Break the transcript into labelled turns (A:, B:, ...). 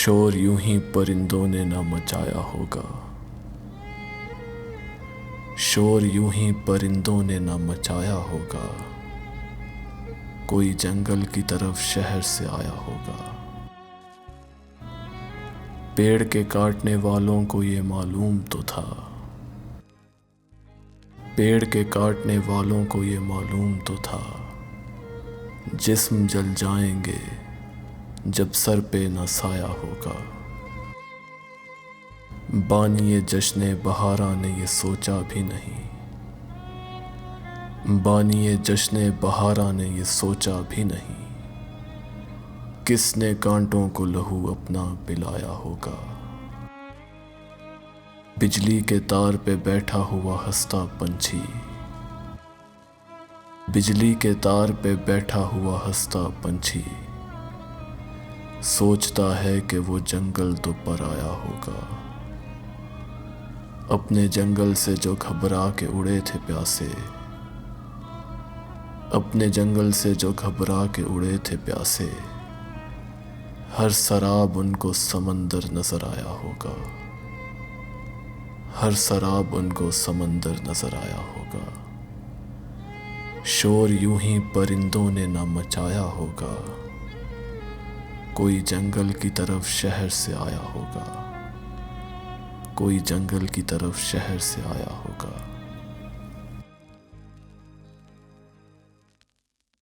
A: शोर यूं ही परिंदों ने न मचाया होगा, शोर यूं ही परिंदों ने न मचाया होगा। कोई जंगल की तरफ शहर से आया होगा। पेड़ के काटने वालों को ये मालूम तो था, पेड़ के काटने वालों को ये मालूम तो था, जिस्म जल जाएंगे जब सर पे न साया होगा। बानिए जश्ने बहारा ने ये सोचा भी नहीं, बानिए जश्ने बहारा ने ये सोचा भी नहीं, किसने कांटों को लहू अपना पिलाया होगा। बिजली के तार पे बैठा हुआ हंसता पंछी, बिजली के तार पे बैठा हुआ हंसता पंछी, सोचता है कि वो जंगल तो पराया होगा। अपने जंगल से जो घबरा के उड़े थे प्यासे, अपने जंगल से जो घबरा के उड़े थे प्यासे, हर शराब उनको समंदर नजर आया होगा, हर शराब उनको समंदर नजर आया होगा। शोर यूं ही परिंदों ने न मचाया होगा, कोई जंगल की तरफ शहर से आया होगा, कोई जंगल की तरफ शहर से आया होगा।